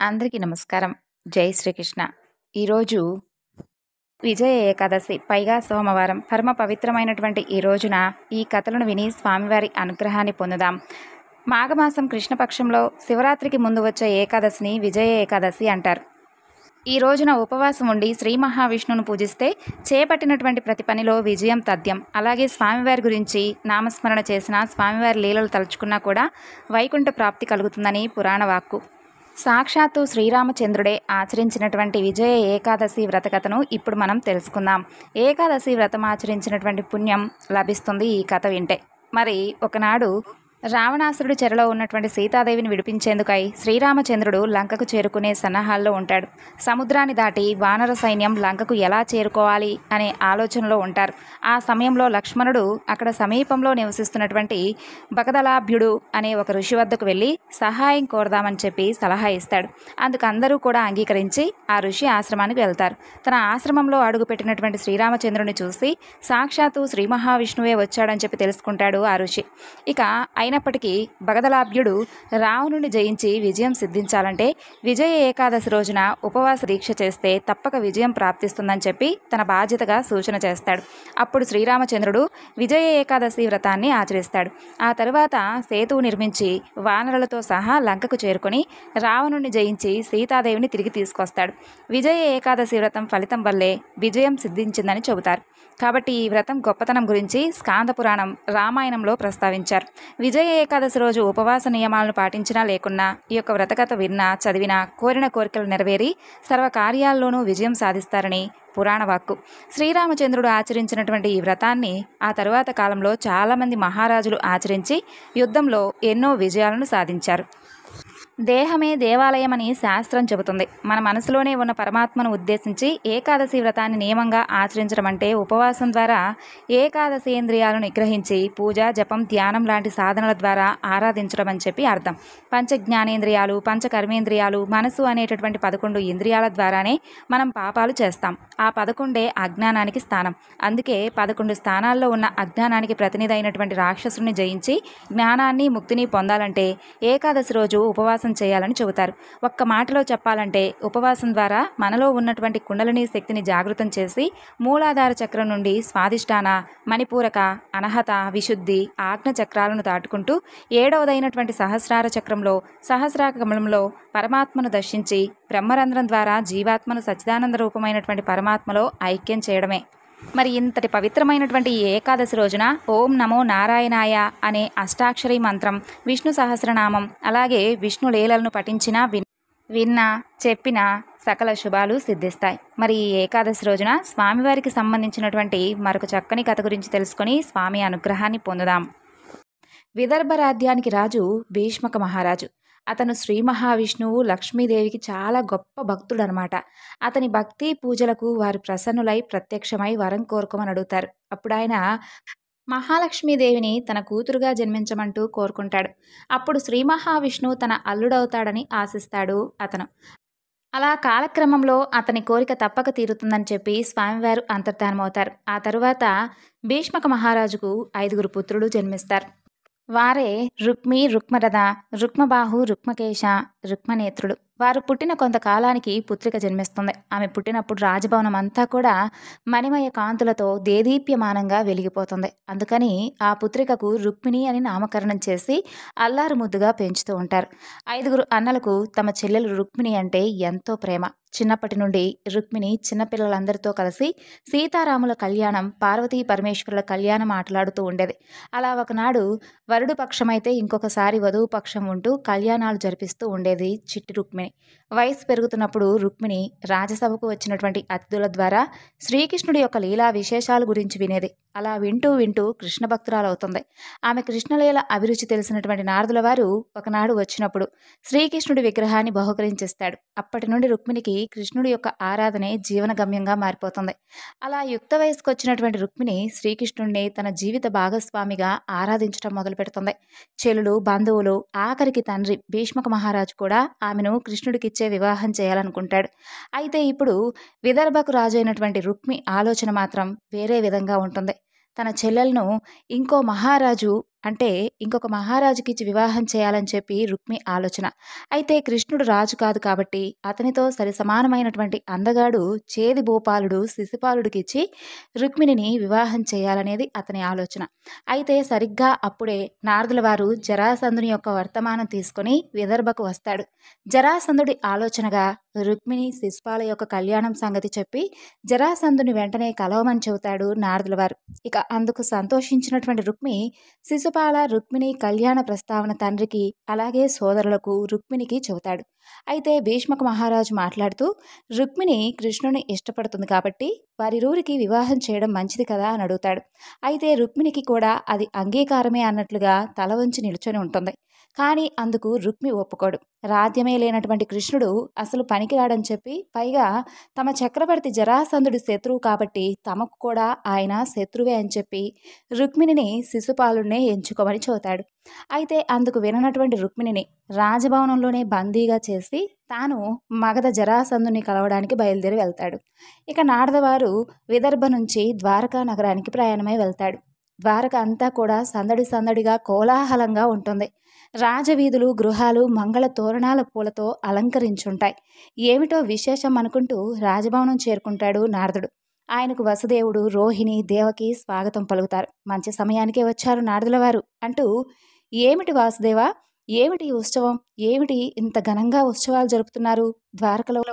అందరికీ నమస్కారం. జై శ్రీకృష్ణ. ఈరోజు విజయ ఏకాదశి, పైగా సోమవారం. పరమ పవిత్రమైనటువంటి ఈ రోజున ఈ కథలను విని స్వామివారి అనుగ్రహాన్ని పొందుదాం. మాఘమాసం కృష్ణపక్షంలో శివరాత్రికి ముందు వచ్చే ఏకాదశిని విజయ ఏకాదశి అంటారు. ఈ రోజున ఉపవాసం ఉండి శ్రీ మహావిష్ణువును పూజిస్తే చేపట్టినటువంటి ప్రతి పనిలో విజయం తథ్యం. అలాగే స్వామివారి గురించి నామస్మరణ చేసినా, స్వామివారి లీలలు తలుచుకున్నా కూడా వైకుంఠ ప్రాప్తి కలుగుతుందని పురాణ వాక్కు. సాక్షాత్తు శ్రీరామచంద్రుడే ఆచరించినటువంటి విజయ ఏకాదశి వ్రతకథను ఇప్పుడు మనం తెలుసుకుందాం. ఏకాదశి వ్రతం ఆచరించినటువంటి పుణ్యం లభిస్తుంది ఈ కథ వింటే. మరి ఒకనాడు రావణాసురుడి చెరలో ఉన్నటువంటి సీతాదేవిని విడిపించేందుకై శ్రీరామచంద్రుడు లంకకు చేరుకునే సన్నాహాల్లో ఉంటాడు. సముద్రాన్ని దాటి వానర సైన్యం లంకకు ఎలా చేరుకోవాలి అనే ఆలోచనలో ఉంటారు. ఆ సమయంలో లక్ష్మణుడు అక్కడ సమీపంలో నివసిస్తున్నటువంటి బగదలాభ్యుడు అనే ఒక ఋషి వద్దకు వెళ్ళి సహాయం కోరదామని చెప్పి సలహా ఇస్తాడు. అందుకు అందరూ కూడా అంగీకరించి ఆ ఋషి ఆశ్రమానికి వెళ్తారు. తన ఆశ్రమంలో అడుగుపెట్టినటువంటి శ్రీరామచంద్రుని చూసి సాక్షాత్తు శ్రీ మహావిష్ణువే వచ్చాడని చెప్పి తెలుసుకుంటాడు ఆ ఋషి. ఇక అయినప్పటికీ బగదలాభ్యుడు రావణుని జయించి విజయం సిద్ధించాలంటే విజయ ఏకాదశి రోజున ఉపవాస దీక్ష చేస్తే తప్పక విజయం ప్రాప్తిస్తుందని చెప్పి తన బాధ్యతగా సూచన చేస్తాడు. అప్పుడు శ్రీరామచంద్రుడు విజయ ఏకాదశి వ్రతాన్ని ఆచరిస్తాడు. ఆ తరువాత సేతువు నిర్మించి వానరులతో సహా లంకకు చేరుకొని రావణుని జయించి సీతాదేవిని తిరిగి తీసుకొస్తాడు. విజయ ఏకాదశి వ్రతం ఫలితం వల్లే విజయం సిద్ధించిందని చెబుతారు. కాబట్టి ఈ వ్రతం గొప్పతనం గురించి స్కాంద పురాణం, రామాయణంలో ప్రస్తావించారు. విజయ ఏకాదశి రోజు ఉపవాస నియమాలను పాటించినా లేకున్నా ఈ యొక్క వ్రతకథ విన్నా చదివినా కోరిన కోరికలు నెరవేరి సర్వకార్యాల్లోనూ విజయం సాధిస్తారని పురాణ వాక్కు. శ్రీరామచంద్రుడు ఆచరించినటువంటి ఈ వ్రతాన్ని ఆ తరువాత కాలంలో చాలామంది మహారాజులు ఆచరించి యుద్ధంలో ఎన్నో విజయాలను సాధించారు. దేహమే దేవాలయమని శాస్త్రం చెబుతుంది. మన మనసులోనే ఉన్న పరమాత్మను ఉద్దేశించి ఏకాదశి వ్రతాన్ని నియమంగా ఆచరించడం అంటే ఉపవాసం ద్వారా ఏకాదశేంద్రియాలను నిగ్రహించి పూజ, జపం, ధ్యానం లాంటి సాధనల ద్వారా ఆరాధించడం అని చెప్పి అర్థం. పంచజ్ఞానేంద్రియాలు, పంచకర్మేంద్రియాలు, మనసు అనేటటువంటి 11 ఇంద్రియాల ద్వారానే మనం పాపాలు చేస్తాం. ఆ 11 అజ్ఞానానికి స్థానం. అందుకే 11 స్థానాల్లో ఉన్న అజ్ఞానానికి ప్రతినిధి అయినటువంటి రాక్షసుని జయించి జ్ఞానాన్ని, ముక్తిని పొందాలంటే ఏకాదశి రోజు ఉపవాసం చేయాలని చెబుతారు. ఒక్క మాటలో చెప్పాలంటే ఉపవాసం ద్వారా మనలో ఉన్నటువంటి కుండలిని శక్తిని జాగృతం చేసి మూలాధార చక్రం నుండి స్వాదిష్టాన, మణిపూరక, అనహత, విశుద్ధి, ఆజ్ఞ చక్రాలను దాటుకుంటూ 7వదైనటువంటి సహస్రార చక్రంలో సహస్రార కమలంలో పరమాత్మను దర్శించి బ్రహ్మరంధ్రం ద్వారా జీవాత్మను సచ్చిదానంద రూపమైనటువంటి పరమాత్మలో ఐక్యం చేయడమే. మరి ఇంతటి పవిత్రమైనటువంటి ఈ ఏకాదశి రోజున ఓం నమో నారాయణాయ అనే అష్టాక్షరి మంత్రం, విష్ణు సహస్రనామం, అలాగే విష్ణు లీలలను పఠించినా విన్నా చెప్పినా సకల శుభాలు సిద్ధిస్తాయి. మరి ఈ ఏకాదశి రోజున స్వామివారికి సంబంధించినటువంటి మరొక చక్కని కథ గురించి తెలుసుకొని స్వామి అనుగ్రహాన్ని పొందుదాం. విదర్భ రాజ్యానికి రాజు భీష్మక మహారాజు. అతను శ్రీ మహావిష్ణువు, లక్ష్మీదేవికి చాలా గొప్ప భక్తుడనమాట. అతని భక్తి పూజలకు వారు ప్రసన్నులై ప్రత్యక్షమై వరం కోరుకోమని అడుగుతారు. అప్పుడు ఆయన మహాలక్ష్మీదేవిని తన కూతురుగా జన్మించమంటూ కోరుకుంటాడు. అప్పుడు శ్రీ మహావిష్ణువు తన అల్లుడవుతాడని ఆశిస్తాడు అతను. అలా కాలక్రమంలో అతని కోరిక తప్పక తీరుతుందని చెప్పి స్వామివారు అంతర్ధానమవుతారు. ఆ తరువాత భీష్మక మహారాజుకు 5 పుత్రులు జన్మిస్తారు. వారే రుక్మి, రుక్మరథ, రుక్మబాహు, రుక్మకేశ, రుక్మనేత్రుడు. వారు పుట్టిన కొంతకాలానికి పుత్రిక జన్మిస్తుంది. ఆమె పుట్టినప్పుడు రాజభవనం అంతా కూడా మణిమయ కాంతులతో దేదీప్యమానంగా వెలిగిపోతుంది. అందుకని ఆ పుత్రికకు రుక్మిణి అని నామకరణం చేసి అల్లారు ముద్దుగా పెంచుతూ ఉంటారు. 5 అన్నలకు తమ చెల్లెలు రుక్మిణి అంటే ఎంతో ప్రేమ. చిన్నప్పటి నుండి రుక్మిణి చిన్నపిల్లలందరితో కలిసి సీతారాముల కళ్యాణం, పార్వతీ పరమేశ్వరుల కళ్యాణం ఆటలాడుతూ ఉండేది. అలా ఒకనాడు వరుడు పక్షమైతే ఇంకొకసారి వధువు పక్షం ఉంటూ కళ్యాణాలు జరిపిస్తూ ఉండేది చిట్టి రుక్మిణి. వయసు పెరుగుతున్నప్పుడు రుక్మిణి రాజసభకు వచ్చినటువంటి అతిథుల ద్వారా శ్రీకృష్ణుడి యొక్క లీలా విశేషాల గురించి వినేది. అలా వింటూ వింటూ కృష్ణ భక్తురాలవుతుంది. ఆమె కృష్ణలీల అభిరుచి తెలిసినటువంటి నారదుల వారు ఒకనాడు వచ్చినప్పుడు శ్రీకృష్ణుడి విగ్రహాన్ని బహుకరించిస్తాడు. అప్పటి నుండి రుక్మిణికి కృష్ణుడి యొక్క ఆరాధనే జీవనగమ్యంగా మారిపోతుంది. అలా యుక్త వయసుకు వచ్చినటువంటి రుక్మిణి శ్రీకృష్ణుడిని తన జీవిత భాగస్వామిగా ఆరాధించడం మొదలుపెడుతుంది. చెల్లులు, బంధువులు, ఆఖరికి తండ్రి భీష్మక మహారాజు కూడా ఆమెను కృష్ణుడికిచ్చే వివాహం చేయాలనుకుంటాడు. అయితే ఇప్పుడు విదర్భకు రాజైనటువంటి రుక్మి ఆలోచన మాత్రం వేరే విధంగా ఉంటుంది. తన చెల్లెలను ఇంకో మహారాజు అంటే ఇంకొక మహారాజుకి ఇచ్చి వివాహం చేయాలని చెప్పి రుక్మి ఆలోచన. అయితే కృష్ణుడు రాజు కాదు కాబట్టి అతనితో సరిసమానమైనటువంటి అందగాడు చేది భూపాలుడు శిశుపాలుడికిచ్చి రుక్మిణిని వివాహం చేయాలనేది అతని ఆలోచన. అయితే సరిగ్గా అప్పుడే నారదుల వారు జరాసంధుని యొక్క వర్తమానం తీసుకొని విదర్భకు వస్తాడు. జరాసంధుడి ఆలోచనగా రుక్మిణి శిశుపాల యొక్క కళ్యాణం సంగతి చెప్పి జరాసంధుని వెంటనే కలవమని చెబుతాడు నారదుల వారు. ఇక అందుకు సంతోషించినటువంటి రుక్మి శిశుపాల రుక్మిణి కళ్యాణ ప్రస్తావన తండ్రికి అలాగే సోదరులకు రుక్మిణికి చెబుతాడు. అయితే భీష్మక మహారాజు మాట్లాడుతూ రుక్మిణి కృష్ణుని ఇష్టపడుతుంది కాబట్టి వారిరువురికి వివాహం చేయడం మంచిది కదా అని అడుగుతాడు. అయితే రుక్మిణికి కూడా అది అంగీకారమే అన్నట్లుగా తల వంచి నిలుచొని ఉంటుంది. కానీ అందుకు రుక్మి ఒప్పుకోడు. రాజ్యమే లేనటువంటి కృష్ణుడు అసలు పనికిరాడని చెప్పి పైగా తమ చక్రవర్తి జరాసంధుడి శత్రువు కాబట్టి తమకు కూడా ఆయన శత్రువే అని చెప్పి రుక్మిణిని శిశుపాలుడినే ఎంచుకోమని చెబుతాడు. అయితే అందుకు విననటువంటి రుక్మిణిని రాజభవనంలోనే బందీగా చేసి తాను మగధ జరాసంధుని కలవడానికి బయలుదేరి వెళ్తాడు. ఇక నారదవారు విదర్భ నుంచి ద్వారకా నగరానికి ప్రయాణమై వెళ్తాడు. ద్వారక అంతా కూడా సందడి సందడిగా కోలాహలంగా ఉంటుంది. రాజవీధులు గృహాలు మంగళ తోరణాల పూలతో అలంకరించుంటాయి. ఏమిటో విశేషం అనుకుంటూ రాజభవనం చేరుకుంటాడు నారదుడు. ఆయనకు వసుదేవుడు రోహిణి దేవకి స్వాగతం పలుకుతారు. మంచి సమయానికే వచ్చారు నారదుల వారు అంటూ, ఏమిటి వాసుదేవా, ఏమిటి ఈ ఉత్సవం, ఏమిటి ఇంత ఘనంగా ఉత్సవాలు జరుపుతున్నారు, ద్వారకలో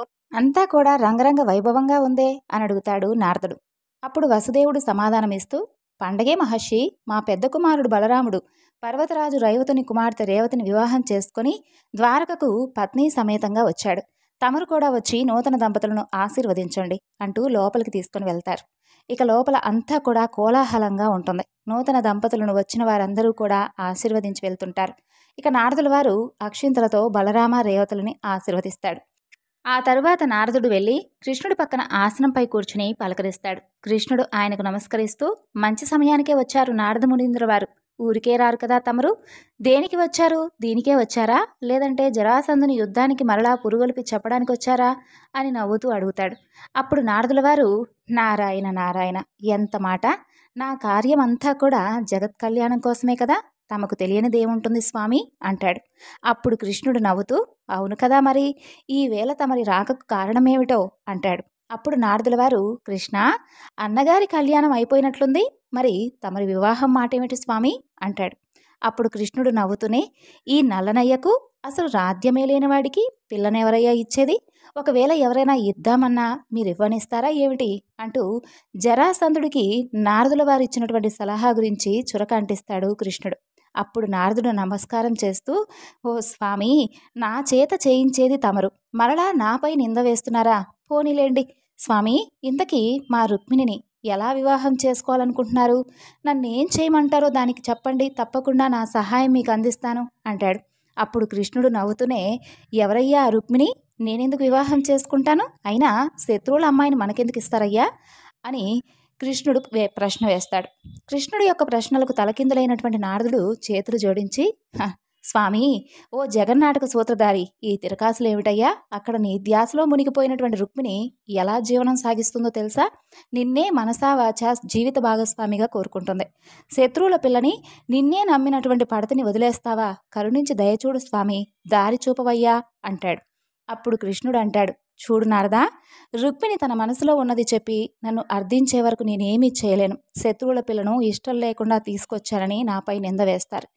అంతా కూడా రంగరంగ వైభవంగా ఉందే అని అడుగుతాడు నారదుడు. అప్పుడు వసుదేవుడు సమాధానమిస్తూ, పండగే మహర్షి, మా పెద్ద కుమారుడు బలరాముడు పర్వతరాజు రైవతుని కుమార్తె రేవతిని వివాహం చేసుకుని ద్వారకకు పత్ని సమేతంగా వచ్చాడు. తమరు కూడా వచ్చి నూతన దంపతులను ఆశీర్వదించండి అంటూ లోపలికి తీసుకుని వెళ్తారు. ఇక లోపల అంతా కూడా కోలాహలంగా ఉంటుంది. నూతన దంపతులను వచ్చిన వారందరూ కూడా ఆశీర్వదించి వెళ్తుంటారు. ఇక నారదుల వారు అక్షింతలతో బలరామ రేవతులని ఆశీర్వదిస్తాడు. ఆ తరువాత నారదుడు వెళ్ళి కృష్ణుడి పక్కన ఆసనంపై కూర్చుని పలకరిస్తాడు. కృష్ణుడు ఆయనకు నమస్కరిస్తూ, మంచి సమయానికే వచ్చారు నారద మునీంద్ర వారు. ఊరికే రారు కదా తమరు, దేనికి వచ్చారు, దీనికే వచ్చారా, లేదంటే జరాసంధుని యుద్ధానికి మరలా పురుగొలిపి చెప్పడానికి వచ్చారా అని నవ్వుతూ అడుగుతాడు. అప్పుడు నారదుల వారు, నారాయణ నారాయణ, ఎంత మాట, నా కార్యం అంతా కూడా జగత్ కళ్యాణం కోసమే కదా, తమకు తెలియనిదేముంటుంది స్వామి అంటాడు. అప్పుడు కృష్ణుడు నవ్వుతూ, అవును కదా మరి, ఈవేళ తమరి రాకకు కారణమేమిటో అంటాడు. అప్పుడు నారదుల వారు, కృష్ణ, అన్నగారి కళ్యాణం అయిపోయినట్లుంది, మరి తమరి వివాహం మాటేమిటి స్వామి అంటాడు. అప్పుడు కృష్ణుడు నవ్వుతూనే, ఈ నల్లనయ్యకు అసలు రాజ్యమే లేనివాడికి పిల్లనెవరయ్యా ఇచ్చేది, ఒకవేళ ఎవరైనా ఇద్దామన్నా మీరివ్వనిస్తారా ఏమిటి అంటూ జరాసంధుడికి నారదుల వారు ఇచ్చినటువంటి సలహా గురించి చురక అంటిస్తాడు కృష్ణుడు. అప్పుడు నారదుడు నమస్కారం చేస్తూ, ఓ స్వామి, నా చేత చేయించేది తమరు మరలా నాపై నింద వేస్తున్నారా, పోనీలేండి స్వామి, ఇంతకీ మా రుక్మిణిని ఎలా వివాహం చేసుకోవాలనుకుంటున్నారు, నన్నేం చేయమంటారో దానికి చెప్పండి, తప్పకుండా నా సహాయం మీకు అందిస్తాను అంటాడు. అప్పుడు కృష్ణుడు నవ్వుతూనే, ఎవరయ్యా ఆ రుక్మిణి, నేనెందుకు వివాహం చేసుకుంటాను, అయినా శత్రువుల అమ్మాయిని మనకెందుకు ఇస్తారయ్యా అని కృష్ణుడు ప్రశ్న వేస్తాడు. కృష్ణుడి యొక్క ప్రశ్నలకు తలకిందులైనటువంటి నారదుడు చేతులు జోడించి, స్వామి, ఓ జగన్నాటక సూత్రధారి, ఈ తిరకాసులేమిటయ్యా, అక్కడ నీ ధ్యాసలో మునిగిపోయినటువంటి రుక్మిణి ఎలా జీవనం సాగిస్తుందో తెలుసా, నిన్నే మనసా వాచా జీవిత భాగస్వామిగా కోరుకుంటుంది. శత్రువుల పిల్లని, నిన్నే నమ్మినటువంటి పడతిని వదిలేస్తావా, కరుణించి దయచూడు స్వామి, దారి చూపవయ్యా అంటాడు. అప్పుడు కృష్ణుడు అంటాడు, చూడు నారదా, రుక్మిణి తన మనసులో ఉన్నది చెప్పి నన్ను అర్థించే వరకు నేనేమీ చేయలేను. శత్రువుల పిల్లను ఇష్టం లేకుండా తీసుకొచ్చానని నాపై నింద వేస్తారు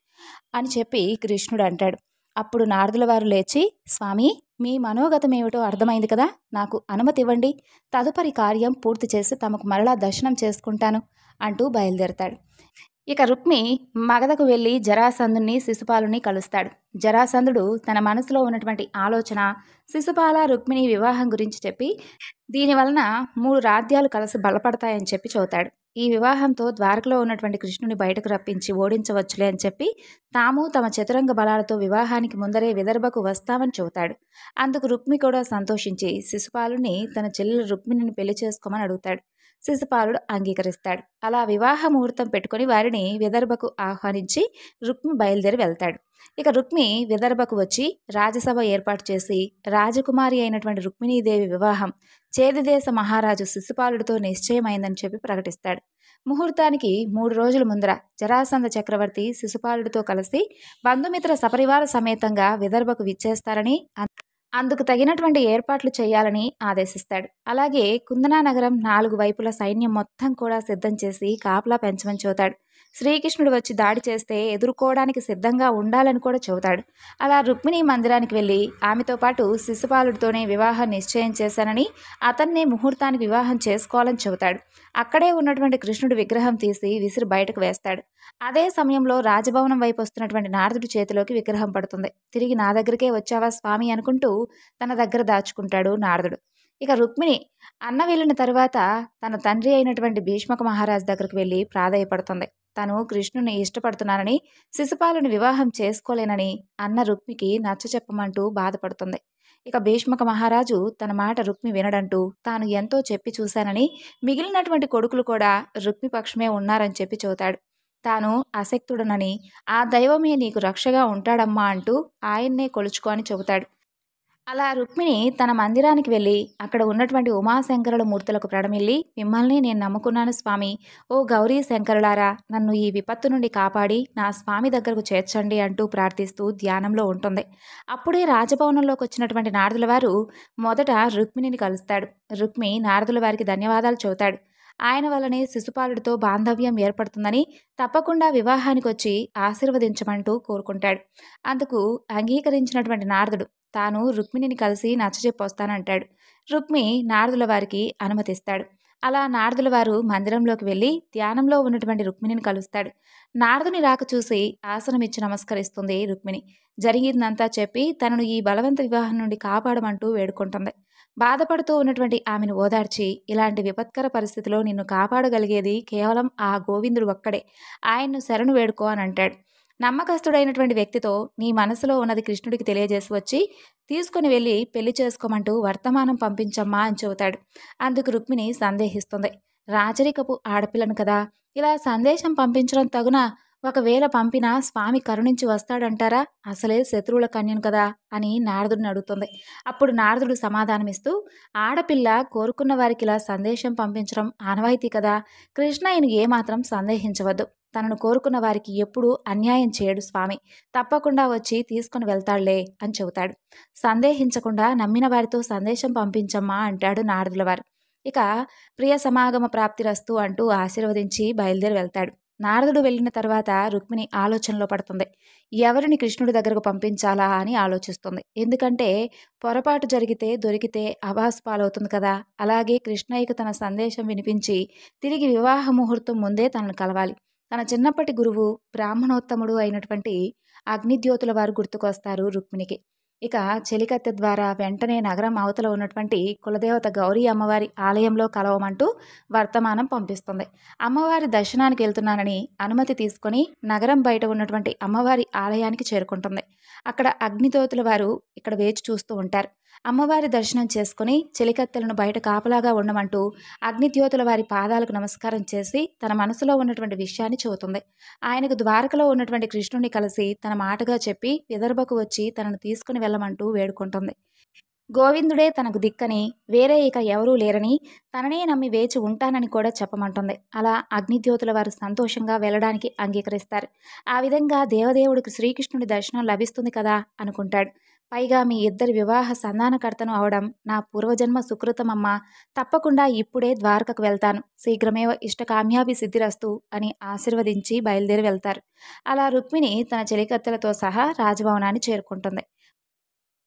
అని చెప్పి కృష్ణుడు అంటాడు. అప్పుడు నారదుల వారు లేచి, స్వామి, మీ మనోగతం ఏమిటో అర్థమైంది కదా, నాకు అనుమతి ఇవ్వండి, తదుపరి కార్యం పూర్తి చేసి తమకు మరలా దర్శనం చేసుకుంటాను అంటూ బయలుదేరతాడు. ఇక రుక్మి మగధకు వెళ్ళి జరాసంధుని శిశుపాలుని కలుస్తాడు. జరాసంధుడు తన మనసులో ఉన్నటువంటి ఆలోచన శిశుపాల రుక్మిణి వివాహం గురించి చెప్పి దీనివలన 3 రాజ్యాలు కలిసి బలపడతాయని చెప్పి చెబుతాడు. ఈ వివాహంతో ద్వారకలో ఉన్నటువంటి కృష్ణుని బయటకు రప్పించి ఓడించవచ్చులే అని చెప్పి తాము తమ చతురంగ బలాలతో వివాహానికి ముందరే విదర్భకు వస్తామని చెబుతాడు. అందుకు రుక్మి కూడా సంతోషించి శిశుపాలుని తన చెల్లెలు రుక్మిణిని పెళ్లి చేసుకోమని అడుగుతాడు. శిశుపాలుడు అంగీకరిస్తాడు. అలా వివాహ ముహూర్తం పెట్టుకుని వారిని విదర్భకు ఆహ్వానించి రుక్మి బయలుదేరి వెళ్తాడు. ఇక రుక్మి విదర్భకు వచ్చి రాజసభ ఏర్పాటు చేసి రాజకుమారి అయినటువంటి రుక్మిణీదేవి వివాహం చేదిదేశ మహారాజు శిశుపాలుడితో నిశ్చయమైందని చెప్పి ప్రకటిస్తాడు. ముహూర్తానికి 3 రోజుల ముందర జరాసంధ చక్రవర్తి శిశుపాలుడితో కలిసి బంధుమిత్ర సపరివార సమేతంగా విదర్భకు విచ్చేస్తారని, అందుకు తగినటువంటి ఏర్పాట్లు చేయాలని ఆదేశిస్తాడు. అలాగే కుందనా నగరం 4 వైపుల సైన్యం మొత్తం కూడా సిద్ధం చేసి కాపలా పెంచమని చెబుతాడు. శ్రీకృష్ణుడు వచ్చి దాడి చేస్తే ఎదుర్కోవడానికి సిద్ధంగా ఉండాలని కూడా చెబుతాడు. అలా రుక్మిణి మందిరానికి వెళ్ళి ఆమెతో పాటు శిశుపాలుడితోనే వివాహం నిశ్చయం చేశానని, అతన్నే ముహూర్తానికి వివాహం చేసుకోవాలని చెబుతాడు. అక్కడే ఉన్నటువంటి కృష్ణుడి విగ్రహం తీసి విసిరి బయటకు వేస్తాడు. అదే సమయంలో రాజభవనం వైపు వస్తున్నటువంటి నారదుడి చేతిలోకి విగ్రహం పడుతుంది. తిరిగి నా దగ్గరికే వచ్చావా స్వామి అనుకుంటూ తన దగ్గర దాచుకుంటాడు నారదుడు. ఇక రుక్మిణి అన్న వెళ్ళిన తరువాత తన తండ్రి అయినటువంటి భీష్మక మహారాజు దగ్గరకు వెళ్ళి ప్రాధేయపడుతుంది. తను కృష్ణుని ఇష్టపడుతున్నానని, శిశుపాలుని వివాహం చేసుకోలేనని అన్న రుక్మికి నచ్చచెప్పమంటూ బాధపడుతుంది. ఇక భీష్మక మహారాజు తన మాట రుక్మి వినడంటూ తాను ఎంతో చెప్పి చూశానని, మిగిలినటువంటి కొడుకులు కూడా రుక్మి పక్షమే ఉన్నారని చెప్పి చెబుతాడు. తాను అశక్తుడనని, ఆ దైవమే నీకు రక్షగా ఉంటాడమ్మా అంటూ ఆయన్నే కొలుచుకో అని చెబుతాడు. అలా రుక్మిణి తన మందిరానికి వెళ్ళి అక్కడ ఉన్నటువంటి ఉమాశంకరుల మూర్తులకు ప్రణమిల్లి, మిమ్మల్ని నేను నమ్ముకున్నాను స్వామి, ఓ గౌరీ శంకరులారా, నన్ను ఈ విపత్తు నుండి కాపాడి నా స్వామి దగ్గరకు చేర్చండి అంటూ ప్రార్థిస్తూ ధ్యానంలో ఉంటుంది. అప్పుడే రాజభవనంలోకి వచ్చినటువంటి నారదుల వారు మొదట రుక్మిణిని కలుస్తాడు. రుక్మి నారదుల వారికి ధన్యవాదాలు చెబుతాడు. ఆయన వల్లనే శిశుపాలుడితో బాంధవ్యం ఏర్పడుతుందని, తప్పకుండా వివాహానికి వచ్చి ఆశీర్వదించమంటూ కోరుకుంటాడు. అందుకు అంగీకరించినటువంటి నారదుడు తాను రుక్మిణిని కలిసి నచ్చజెప్పొస్తానంటాడు. రుక్మి నారదుల వారికి అనుమతిస్తాడు. అలా నారదుల వారు మందిరంలోకి వెళ్ళి ధ్యానంలో ఉన్నటువంటి రుక్మిణిని కలుస్తాడు. నారదుని రాక చూసి ఆసనమిచ్చి నమస్కరిస్తుంది రుక్మిణి. జరిగిందంతా చెప్పి తనను ఈ బలవంత వివాహం నుండి కాపాడమంటూ వేడుకుంటుంది. బాధపడుతూ ఉన్నటువంటి ఆమెను ఓదార్చి, ఇలాంటి విపత్కర పరిస్థితిలో నిన్ను కాపాడగలిగేది కేవలం ఆ గోవిందుడు ఒక్కడే, ఆయన్ను శరణు వేడుకో అని అంటాడు. నమ్మకస్తుడైనటువంటి వ్యక్తితో నీ మనసులో ఉన్నది కృష్ణుడికి తెలియజేసి వచ్చి తీసుకుని వెళ్ళి పెళ్లి చేసుకోమంటూ వర్తమానం పంపించమ్మా అని చెబుతాడు. అందుకు రుక్మిణి సందేహిస్తుంది. రాజరికపు ఆడపిల్లను కదా, ఇలా సందేశం పంపించడం తగునా? ఒకవేళ పంపినా స్వామి కరుణించి వస్తాడంటారా? అసలే శత్రువుల కన్యను కదా అని నారదుడిని అడుగుతుంది. అప్పుడు నారదుడు సమాధానమిస్తూ, ఆడపిల్ల కోరుకున్న వారికి ఇలా సందేశం పంపించడం ఆనవాయితీ కదా, కృష్ణయ్యను ఏమాత్రం సందేహించవద్దు. తనను కోరుకున్న వారికి ఎప్పుడూ అన్యాయం చేయడు స్వామి, తప్పకుండా వచ్చి తీసుకుని వెళ్తాడులే అని చెబుతాడు. సందేహించకుండా నమ్మిన వారితో సందేశం పంపించమ్మా అంటాడు నారదుల వారు. ఇక ప్రియ సమాగమ ప్రాప్తిరస్తు అంటూ ఆశీర్వదించి బయలుదేరి వెళ్తాడు. నారదుడు వెళ్ళిన తర్వాత రుక్మిణి ఆలోచనలో పడుతుంది. ఎవరిని కృష్ణుడి దగ్గరకు పంపించాలా అని ఆలోచిస్తుంది. ఎందుకంటే పొరపాటు జరిగితే దొరికితే అభాసు పాలవుతుంది కదా. అలాగే కృష్ణయ్యకు తన సందేశం వినిపించి తిరిగి వివాహ ముహూర్తం ముందే తనను కలవాలి. తన చిన్నప్పటి గురువు బ్రాహ్మణోత్తముడు అయినటువంటి అగ్నిద్యోతుల వారు గుర్తుకొస్తారు రుక్మిణికి. ఇక చెలికత్తె ద్వారా వెంటనే నగరం అవతల ఉన్నటువంటి కులదేవత గౌరీ అమ్మవారి ఆలయంలో కలవమంటూ వర్తమానం పంపిస్తుంది. అమ్మవారి దర్శనానికి వెళ్తున్నానని అనుమతి తీసుకొని నగరం బయట ఉన్నటువంటి అమ్మవారి ఆలయానికి చేరుకుంటుంది. అక్కడ అగ్నిదోతుల వారు ఇక్కడ వేచి చూస్తూ ఉంటారు. అమ్మవారి దర్శనం చేసుకుని చెలికత్తెలను బయట కాపలాగా ఉండమంటూ అగ్నిద్యోతుల వారి పాదాలకు నమస్కారం చేసి తన మనసులో ఉన్నటువంటి విషయాన్ని చెబుతుంది. ఆయనకు ద్వారకలో ఉన్నటువంటి కృష్ణుడిని కలిసి తన మాటగా చెప్పి విదర్భకు వచ్చి తనను తీసుకుని వెళ్ళమంటూ వేడుకుంటుంది. గోవిందుడే తనకు దిక్కని, వేరే ఇక ఎవరూ లేరని, తననే నమ్మి వేచి ఉంటానని కూడా చెప్పమంటుంది. అలా అగ్నిద్యోతుల వారు సంతోషంగా వెళ్ళడానికి అంగీకరిస్తారు. ఆ విధంగా దేవదేవుడికి శ్రీకృష్ణుడి దర్శనం లభిస్తుంది కదా అనుకుంటాడు. పైగా మీ ఇద్దరి వివాహ సంధానకర్తను అవడం నా పూర్వజన్మ సుకృతమమ్మా, తప్పకుండా ఇప్పుడే ద్వారకకు వెళ్తాను, శీఘ్రమేవ ఇష్టకామ్యాభి సిద్ధిరస్తు అని ఆశీర్వదించి బయలుదేరి వెళ్తారు. అలా రుక్మిణి తన చెలికత్తెలతో సహా రాజభవనాన్ని చేరుకుంటుంది.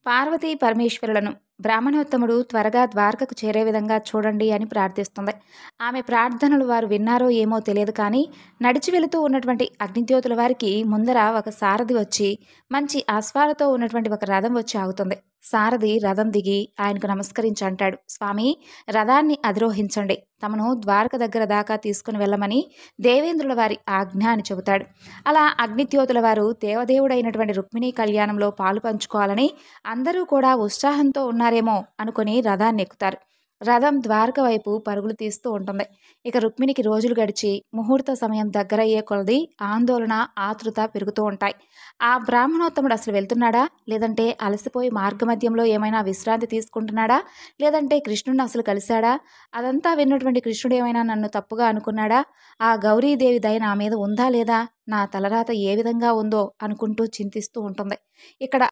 పార్వతీ పరమేశ్వరులను బ్రాహ్మణోత్తముడు త్వరగా ద్వారకకు చేరే విధంగా చూడండి అని ప్రార్థిస్తుంది. ఆమె ప్రార్థనలు వారు విన్నారో ఏమో తెలియదు కానీ నడిచి వెళుతూ ఉన్నటువంటి అగ్నిజ్యోతుల వారికి ముందర ఒక సారథి వచ్చి మంచి అశ్వాలతో ఉన్నటువంటి ఒక రథం వచ్చి ఆగుతుంది. సారథి రథం దిగి ఆయనకు నమస్కరించి అంటాడు, స్వామి, రథాన్ని అధిరోహించండి, తమను ద్వారక దగ్గర దాకా తీసుకుని వెళ్ళమని దేవేంద్రుల వారి ఆజ్ఞ అని చెబుతాడు. అలా అగ్నిజ్యోతుల వారు దేవదేవుడైనటువంటి రుక్మిణీ కళ్యాణంలో పాలు పంచుకోవాలని అందరూ కూడా ఉత్సాహంతో ఉన్నారేమో అనుకుని రథాన్ని ఎక్కుతారు. రథం ద్వారక వైపు పరుగులు తీస్తూ ఉంటుంది. ఇక రుక్మిణికి రోజులు గడిచి ముహూర్త సమయం దగ్గరయ్యే కొలది ఆందోళన, ఆతృత పెరుగుతూ ఉంటాయి. ఆ బ్రాహ్మణోత్తముడు అసలు వెళ్తున్నాడా? లేదంటే అలసిపోయి మార్గమధ్యంలో ఏమైనా విశ్రాంతి తీసుకుంటున్నాడా? లేదంటే కృష్ణుడిని అసలు కలిశాడా? అదంతా విన్నటువంటి కృష్ణుడు ఏమైనా నన్ను తప్పుగా అనుకున్నాడా? ఆ గౌరీదేవి దయ నా మీద ఉందా లేదా? నా తలరాత ఏ విధంగా ఉందో అనుకుంటూ చింతిస్తూ ఉంటుంది. ఇక్కడ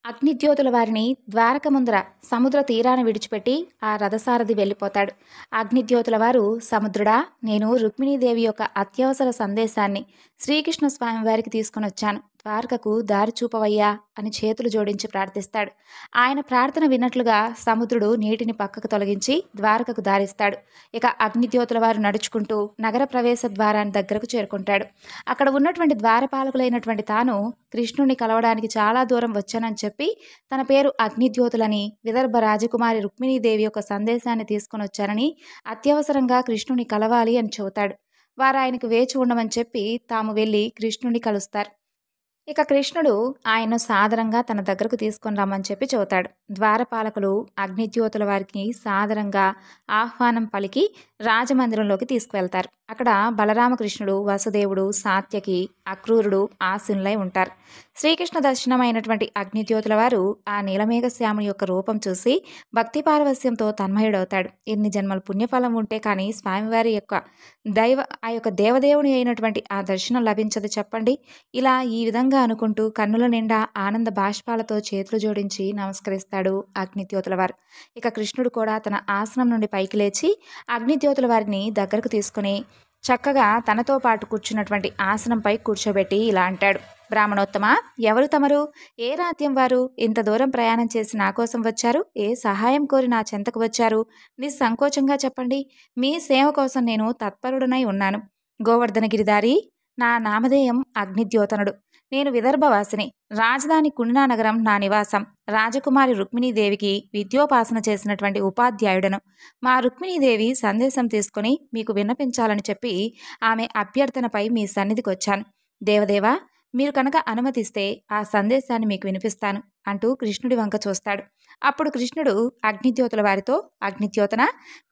అగ్నిద్యోతుల వారిని ద్వారక ముందర సముద్ర తీరాన విడిచిపెట్టి ఆ రథసారథి వెళ్ళిపోతాడు. అగ్నిద్యోతుల వారు, సముద్రుడా, నేను రుక్మిణీదేవి యొక్క అత్యవసర సందేశాన్ని శ్రీకృష్ణ స్వామి వారికి తీసుకుని వచ్చాను. ద్వారకకు దారి చూపవయ్యా అని చేతులు జోడించి ప్రార్థిస్తాడు. ఆయన ప్రార్థన విన్నట్లుగా సముద్రుడు నీటిని పక్కకు తొలగించి ద్వారకకు దారిస్తాడు. ఇక అగ్నిద్యోతుల వారు నడుచుకుంటూ నగర ప్రవేశ ద్వారాన్ని దగ్గరకు చేరుకుంటాడు. అక్కడ ఉన్నటువంటి ద్వారపాలకులైనటువంటి తాను కృష్ణుణ్ణి కలవడానికి చాలా దూరం వచ్చానని చెప్పి తన పేరు అగ్నిద్యోతులని, విదర్భ రాజకుమారి రుక్మిణీదేవి యొక్క సందేశాన్ని తీసుకుని వచ్చారని, అత్యవసరంగా కృష్ణుని కలవాలి అని చెబుతాడు. వారు ఆయనకు వేచి ఉండమని చెప్పి తాము వెళ్ళి కృష్ణుని కలుస్తారు. ఇక కృష్ణుడు ఆయన్ను సాదరంగా తన దగ్గరకు తీసుకొని రమ్మని చెప్పి చెబుతాడు. ద్వారపాలకులు అగ్నిద్యోతుల వారికి సాదరంగా ఆహ్వానం పలికి రాజమందిరంలోకి తీసుకువెళ్తారు. అక్కడ బలరామకృష్ణుడు, వసుదేవుడు, సాత్యకి, అక్రూరుడు ఆసీనులై ఉంటారు. శ్రీకృష్ణ దర్శనమైనటువంటి అగ్నిద్యోతుల వారు ఆ నీలమేఘశ్యాముని యొక్క రూపం చూసి భక్తి పారవస్యంతో తన్మయుడవుతాడు. ఎన్ని జన్మల పుణ్యఫలం ఉంటే కానీ స్వామివారి యొక్క ఆ యొక్క దేవదేవుని అయినటువంటి ఆ దర్శనం లభించదు చెప్పండి. ఇలా ఈ విధంగా అనుకుంటూ కన్నుల నిండా ఆనంద బాష్పాలతో చేతులు జోడించి నమస్కరిస్తాడు అగ్నిద్యోతుల వారు. ఇక కృష్ణుడు కూడా తన ఆసనం నుండి పైకి లేచి అగ్నిద్యోతుల వారిని దగ్గరకు తీసుకుని చక్కగా తనతో పాటు కూర్చున్నటువంటి ఆసనంపై కూర్చోబెట్టి ఇలా అంటాడు. బ్రాహ్మణోత్తమ, ఎవరు తమరు? ఏ రాత్యం వారు? ఇంత దూరం ప్రయాణం చేసి నా కోసం వచ్చారు? ఏ సహాయం కోరి నా చెంతకు వచ్చారు? నిస్సంకోచంగా చెప్పండి. మీ సేవ కోసం నేను తత్పరుడనై ఉన్నాను. గోవర్ధన గిరిదారి, నా నామధేయం అగ్నిద్యోతనుడు. నేను విదర్భవాసిని. రాజధాని కుండినా నగరం నా నివాసం. రాజకుమారి రుక్మిణీదేవికి విద్యోపాసన చేసినటువంటి ఉపాధ్యాయుడను. మా రుక్మిణీదేవి సందేశం తీసుకుని మీకు విన్నపించాలని చెప్పి ఆమె అభ్యర్థనపై మీ సన్నిధికి వచ్చాను. దేవదేవా, మీరు కనుక అనుమతిస్తే ఆ సందేశాన్ని మీకు వినిపిస్తాను అంటూ కృష్ణుడి వంక చూస్తాడు. అప్పుడు కృష్ణుడు అగ్నిద్యోతుల వారితో, అగ్నిద్యోతన,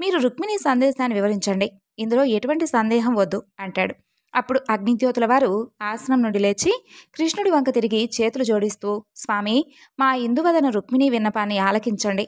మీరు రుక్మిణి సందేశాన్ని వివరించండి. ఇందులో ఎటువంటి సందేహం వద్దు అంటాడు. అప్పుడు అగ్నిద్యోతుల వారు ఆసనం నుండి లేచి కృష్ణుడి వంక తిరిగి చేతులు జోడిస్తూ, స్వామి, మా ఇందువదన రుక్మిణి విన్నపాన్ని ఆలకించండి.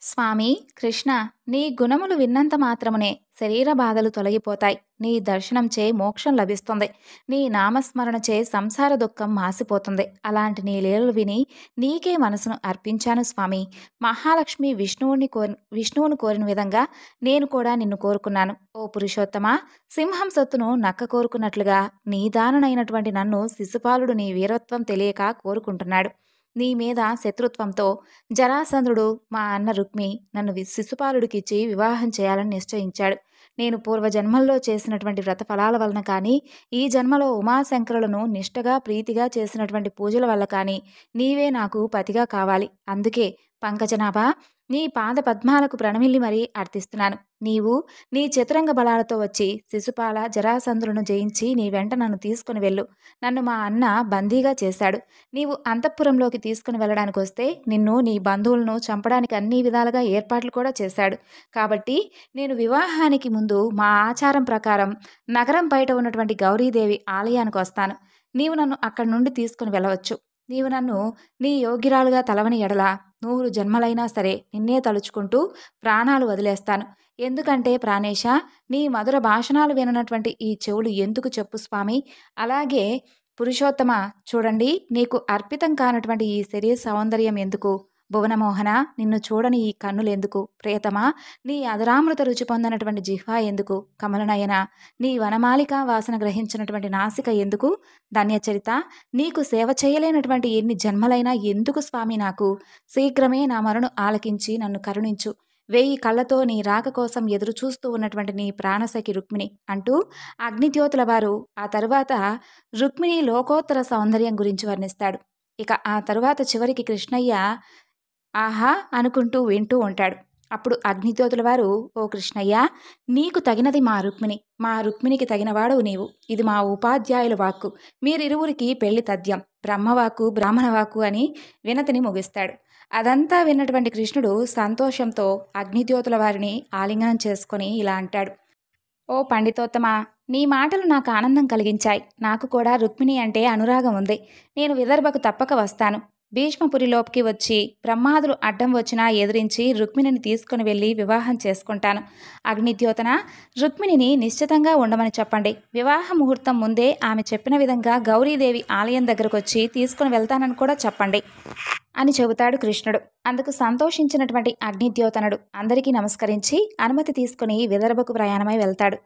స్వామి కృష్ణ, నీ గుణములు విన్నంత మాత్రమునే శరీర బాధలు తొలగిపోతాయి. నీ దర్శనంచే మోక్షం లభిస్తుంది. నీ నామస్మరణచే సంసార దుఃఖం మాసిపోతుంది. అలాంటి నీ లీలలు విని నీకే మనసును అర్పించాను స్వామి. మహాలక్ష్మి విష్ణువును కోరిన విధంగా నేను కూడా నిన్ను కోరుకున్నాను. ఓ పురుషోత్తమ, సింహం సొత్తును నక్క కోరుకున్నట్లుగా నీ దాననైనటువంటి నన్ను శిశుపాలుడు నీ వీరత్వం తెలియక కోరుకుంటున్నాడు. నీ మీద శత్రుత్వంతో జరాసంధుడు మా అన్న రుక్మి నన్ను శిశుపాలుడికిచ్చి వివాహం చేయాలని నిశ్చయించాడు. నేను పూర్వజన్మల్లో చేసినటువంటి వ్రత ఫలాల వలన కానీ, ఈ జన్మలో ఉమాశంకరులను నిష్టగా ప్రీతిగా చేసినటువంటి పూజల వల్ల కానీ నీవే నాకు పతిగా కావాలి. అందుకే పంకజనాభా, నీ పాద పద్మాలకు ప్రణమిల్లి మరీ అర్థిస్తున్నాను. నీవు నీ చతురంగ బలాలతో వచ్చి శిశుపాల జరాసంధులను జయించి నీ వెంట నన్ను తీసుకుని వెళ్ళు. నన్ను మా అన్న బందీగా చేశాడు. నీవు అంతఃపురంలోకి తీసుకుని వెళ్ళడానికి వస్తే నిన్ను నీ బంధువులను చంపడానికి అన్ని విధాలుగా ఏర్పాట్లు కూడా చేశాడు. కాబట్టి నేను వివాహానికి ముందు మా ఆచారం ప్రకారం నగరం బయట ఉన్నటువంటి గౌరీదేవి ఆలయానికి వస్తాను. నీవు నన్ను అక్కడి నుండి తీసుకుని వెళ్ళవచ్చు. నీవు నన్ను నీ యోగ్యురాలుగా తలవని ఎడల 100 జన్మలైనా సరే నిన్నే తలుచుకుంటూ ప్రాణాలు వదిలేస్తాను. ఎందుకంటే ప్రాణేశ, నీ మధుర భాషణాలు విననటువంటి ఈ చెవులు ఎందుకు చెప్పు స్వామి. అలాగే పురుషోత్తమ, చూడండి, నీకు అర్పితం కానటువంటి ఈ శరీర సౌందర్యం ఎందుకు? భువనమోహన, నిన్ను చూడని ఈ కన్నులెందుకు? ప్రియతమా, నీ అధరామృత రుచి పొందనటువంటి జిహ్వా ఎందుకు? కమలనయన, నీ వనమాలికా వాసన గ్రహించినటువంటి నాసిక ఎందుకు? ధన్యచరిత, నీకు సేవ చేయలేనటువంటి ఎన్ని జన్మలైనా ఎందుకు స్వామి నాకు? శీఘ్రమే నా మరణు ఆలకించి నన్ను కరుణించు. 1000 కళ్ళతో నీ రాక కోసం ఎదురు చూస్తూ ఉన్నటువంటి నీ ప్రాణసఖి రుక్మిణి అంటూ అగ్నిద్యోతుల వారు ఆ తరువాత రుక్మిణి లోకోత్తర సౌందర్యం గురించి వర్ణిస్తాడు. ఇక ఆ తరువాత చివరికి కృష్ణయ్య ఆహా అనుకుంటూ వింటూ ఉంటాడు. అప్పుడు అగ్నిద్యోతుల వారు, ఓ కృష్ణయ్య, నీకు తగినది మా రుక్మిణికి తగినవాడవు నీవు. ఇది మా ఉపాధ్యాయుల వాక్కు. మీరిరువురికి పెళ్లి తథ్యం. బ్రహ్మవాక్కు బ్రాహ్మణ వాక్కు అని వినతిని ముగిస్తాడు. అదంతా విన్నటువంటి కృష్ణుడు సంతోషంతో అగ్నిజ్యోతుల వారిని ఆలింగనం చేసుకొని ఇలా అంటాడు: ఓ పండితోత్తమా, నీ మాటలు నాకు ఆనందం కలిగించాయి. నాకు కూడా రుక్మిణి అంటే అనురాగం ఉంది. నేను విదర్భకు తప్పక వస్తాను. భీష్మపురిలోకి వచ్చి బ్రహ్మాదులు అడ్డం వచ్చినా ఎదిరించి రుక్మిణిని తీసుకుని వెళ్ళి వివాహం చేసుకుంటాను. అగ్నిద్యోతన, రుక్మిణిని నిశ్చితంగా ఉండమని చెప్పండి. వివాహ ముహూర్తం ముందే ఆమె చెప్పిన విధంగా గౌరీదేవి ఆలయం దగ్గరకు వచ్చి తీసుకుని వెళ్తానని కూడా చెప్పండి అని చెబుతాడు కృష్ణుడు. అందుకు సంతోషించినటువంటి అగ్నిద్యోతనుడు అందరికీ నమస్కరించి అనుమతి తీసుకుని విదర్భకు ప్రయాణమై వెళ్తాడు.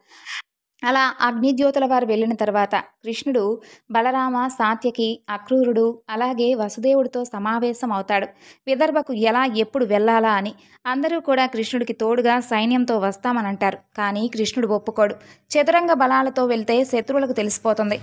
అలా అగ్నిద్యోతుల వారు వెళ్ళిన తర్వాత కృష్ణుడు బలరామ, సాత్యకి, అక్రూరుడు అలాగే వసుదేవుడితో సమావేశం అవుతాడు. విదర్భకు ఎలా ఎప్పుడు వెళ్ళాలా అని. అందరూ కూడా కృష్ణుడికి తోడుగా సైన్యంతో వస్తామనంటారు. కానీ కృష్ణుడు ఒప్పుకోడు. చతురంగ బలాలతో వెళ్తే శత్రువులకు తెలిసిపోతుంది.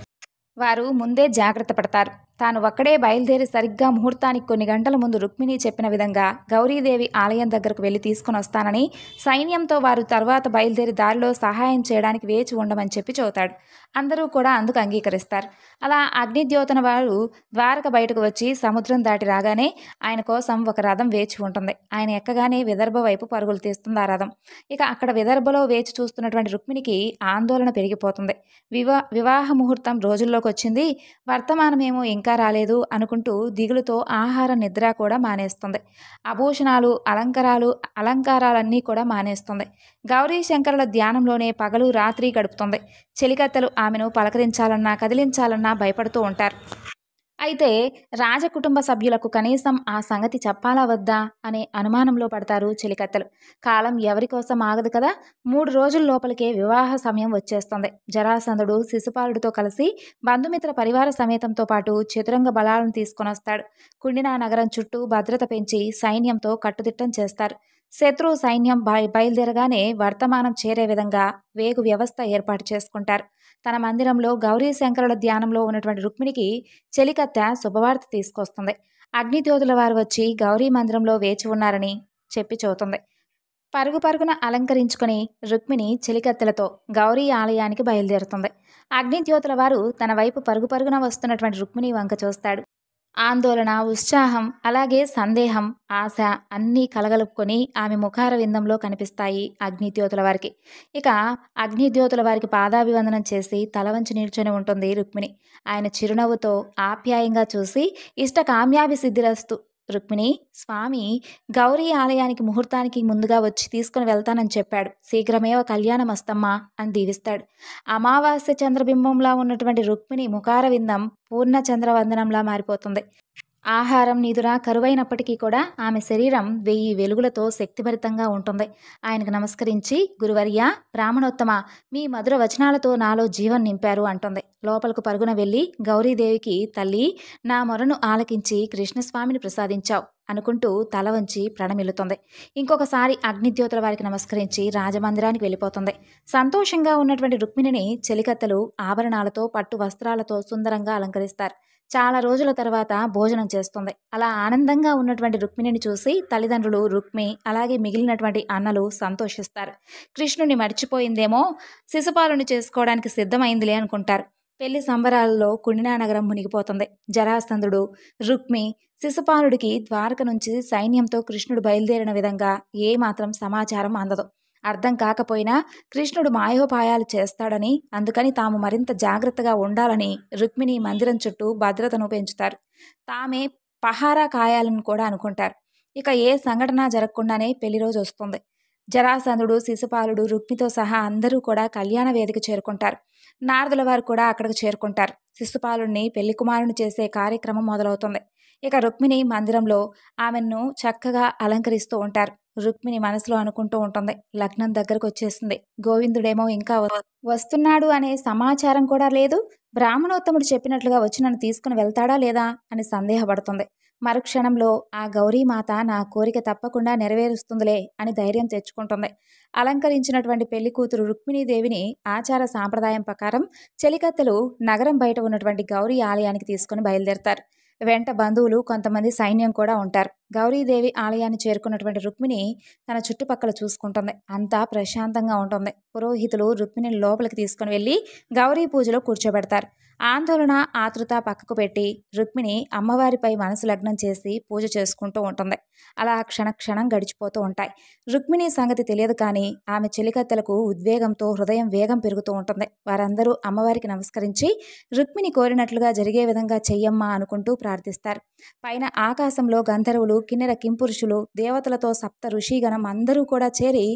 వారు ముందే జాగ్రత్త పడతారు. తాను ఒక్కడే బయలుదేరి సరిగ్గా ముహూర్తానికి కొన్ని గంటల ముందు రుక్మిణి చెప్పిన విధంగా గౌరీదేవి ఆలయం దగ్గరకు వెళ్ళి తీసుకుని వస్తానని సైన్యంతో వారు తర్వాత బయలుదేరి దారిలో సహాయం చేయడానికి వేచి ఉండమని చెప్పి చెబుతాడు. అందరూ కూడా అందుకు అంగీకరిస్తారు. అలా అగ్నిద్యోతన వారు ద్వారక బయటకు వచ్చి సముద్రం దాటి రాగానే ఆయన కోసం ఒక రథం వేచి ఉంటుంది. ఆయన ఎక్కగానే విదర్భ వైపు పరుగులు తీస్తుంది ఆ రథం. ఇక అక్కడ విదర్భలో వేచి చూస్తున్నటువంటి రుక్మిణికి ఆందోళన పెరిగిపోతుంది. వివాహ ముహూర్తం రోజుల్లోకి వచ్చింది, వర్తమానమేమో ఇంకా రాలేదు అనుకుంటూ దిగులుతో ఆహార నిద్ర కూడా మానేస్తుంది. ఆభూషణాలు అలంకారాలన్నీ కూడా మానేస్తుంది. గౌరీ శంకరుల ధ్యానంలోనే పగలు రాత్రి గడుపుతుంది. చెలికత్తెలు ఆమెను పలకరించాలన్నా కదిలించాలన్నా భయపడుతూ ఉంటారు. అయితే రాజకుటుంబ సభ్యులకు కనీసం ఆ సంగతి చెప్పాలా వద్దా అనే అనుమానంలో పడతారు చెలికత్తెలు. కాలం ఎవరి కోసం ఆగదు కదా. 3 రోజుల లోపలికే వివాహ సమయం వచ్చేస్తుంది. జరాసంధుడు శిశుపాలుడితో కలిసి బంధుమిత్ర పరివార సమేతంతో పాటు చతురంగ బలాలను తీసుకొని వస్తాడు. కుండినా నగరం చుట్టూ భద్రత పెంచి సైన్యంతో కట్టుదిట్టం చేస్తారు. శత్రు సైన్యం బయలుదేరగానే వర్తమానం చేరే విధంగా వేగు వ్యవస్థ ఏర్పాటు చేసుకుంటారు. తన మందిరంలో గౌరీ శంకరుల ధ్యానంలో ఉన్నటువంటి రుక్మిణికి చెలికత్తె శుభవార్త తీసుకొస్తుంది. అగ్నిజ్యోతుల వారు వచ్చి గౌరీ మందిరంలో వేచి ఉన్నారని చెప్పి చెబుతుంది. పరుగున అలంకరించుకొని రుక్మిణి చెలికత్తెలతో గౌరీ ఆలయానికి బయలుదేరుతుంది. అగ్నిజ్యోతుల వారు తన వైపు పరుగున వస్తున్నటువంటి రుక్మిణి వంక చూస్తాడు. ఆందోళన, ఉత్సాహం అలాగే సందేహం, ఆశ అన్నీ కలగలుపుకొని ఆమె ముఖార విందంలో కనిపిస్తాయి అగ్నిజ్యోతుల వారికి. ఇక అగ్నిజ్యోతుల వారికి పాదాభివందనం చేసి తల వంచి నిల్చొని ఉంటుంది రుక్మిణి. ఆయన చిరునవ్వుతో ఆప్యాయంగా చూసి ఇష్ట కామ్యాభి సిద్ధిరస్తు రుక్మిణి, స్వామి గౌరీ ఆలయానికి ముహూర్తానికి ముందుగా వచ్చి తీసుకుని వెళ్తానని చెప్పాడు. శీఘ్రమేవ కళ్యాణమస్తమ్మా అని దీవిస్తాడు. అమావాస్య చంద్రబింబంలా ఉన్నటువంటి రుక్మిణి ముఖార విందం పూర్ణ చంద్రవందనంలా మారిపోతుంది. ఆహారం నిదుర కరువైనప్పటికీ కూడా ఆమె శరీరం 1000 వెలుగులతో శక్తిభరితంగా ఉంటుంది. ఆయనకు నమస్కరించి, గురువర్య, బ్రాహ్మణోత్తమ, మీ మధుర వచనాలతో నాలో జీవం నింపారు అంటుంది. లోపలకు పరుగున వెళ్ళి గౌరీదేవికి, తల్లి, నా మొరను ఆలకించి కృష్ణస్వామిని ప్రసాదించావు అనుకుంటూ తల వంచి ప్రణమిల్లుతుంది. ఇంకొకసారి అగ్నిజ్యోతుల వారికి నమస్కరించి రాజమందిరానికి వెళ్ళిపోతుంది. సంతోషంగా ఉన్నటువంటి రుక్మిణిని చెలికత్తెలు ఆభరణాలతో పట్టు వస్త్రాలతో సుందరంగా అలంకరిస్తారు. చాలా రోజుల తర్వాత భోజనం చేస్తుంది. అలా ఆనందంగా ఉన్నటువంటి రుక్మిణిని చూసి తల్లిదండ్రులు, రుక్మి అలాగే మిగిలినటువంటి అన్నలు సంతోషిస్తారు. కృష్ణుని మర్చిపోయిందేమో, శిశుపాలుని చేసుకోవడానికి సిద్ధమైందిలే అనుకుంటారు. పెళ్లి సంబరాలలో కుండినా నగరం మునిగిపోతుంది. జరాసంధుడు, రుక్మి, శిశుపాలుడికి ద్వారక నుంచి సైన్యంతో కృష్ణుడు బయలుదేరిన విధంగా ఏమాత్రం సమాచారం అందదు. అర్థం కాకపోయినా కృష్ణుడు మాయోపాయాలు చేస్తాడని, అందుకని తాము మరింత జాగ్రత్తగా ఉండాలని రుక్మిణి మందిరం చుట్టూ భద్రతను పెంచుతారు. తామే పహారా కాయాలని కూడా అనుకుంటారు. ఇక ఏ సంఘటన జరగకుండానే పెళ్లి రోజు వస్తుంది. జరాసంధుడు, శిశుపాలుడు, రుక్మితో సహా అందరూ కూడా కళ్యాణ వేదిక చేరుకుంటారు. నారదుల వారు కూడా అక్కడికి చేరుకుంటారు. శిశుపాలుడిని పెళ్లి కుమారుని చేసే కార్యక్రమం మొదలవుతుంది. ఇక రుక్మిణి మందిరంలో ఆమెను చక్కగా అలంకరిస్తూ ఉంటారు. రుక్మిణి మనసులో అనుకుంటూ ఉంటుంది, లగ్నం దగ్గరకు వచ్చేసింది, గోవిందుడేమో ఇంకా వస్తున్నాడు అనే సమాచారం కూడా లేదు. బ్రాహ్మణోత్తముడు చెప్పినట్లుగా వచ్చి నన్ను తీసుకుని వెళ్తాడా లేదా అని సందేహపడుతుంది. మరుక్షణంలో ఆ గౌరీమాత నా కోరిక తప్పకుండా నెరవేరుస్తుందిలే అని ధైర్యం తెచ్చుకుంటుంది. అలంకరించినటువంటి పెళ్లి కూతురు రుక్మిణీదేవిని ఆచార సాంప్రదాయం ప్రకారం చెలికత్తెలు నగరం బయట ఉన్నటువంటి గౌరీ ఆలయానికి తీసుకుని బయలుదేరతారు. వెంట బంధువులు, కొంతమంది సైన్యం కూడా ఉంటారు. గౌరీదేవి ఆలయాన్ని చేరుకున్నటువంటి రుక్మిణి తన చుట్టుపక్కల చూసుకుంటుంది. అంతా ప్రశాంతంగా ఉంటుంది. పురోహితులు రుక్మిణిని లోపలికి తీసుకుని వెళ్ళి గౌరీ పూజలో కూర్చోబెడతారు. ఆందోళన, ఆతృత పక్కకు పెట్టి రుక్మిణి అమ్మవారిపై మనసు లగ్నం చేసి పూజ చేసుకుంటూ ఉంటుంది. అలా క్షణక్షణం గడిచిపోతూ ఉంటాయి. రుక్మిణి సంగతి తెలియదు కానీ ఆమె చెలికత్తెలకు ఉద్వేగంతో హృదయం వేగం పెరుగుతూ ఉంటుంది. వారందరూ అమ్మవారికి నమస్కరించి రుక్మిణి కోరినట్లుగా జరిగే విధంగా చెయ్యమ్మా అనుకుంటూ ప్రార్థిస్తారు. పైన ఆకాశంలో గంధర్వులు, కిన్నెర కింపురుషులు, దేవతలతో సప్త ఋషిగణం అందరూ కూడా చేరి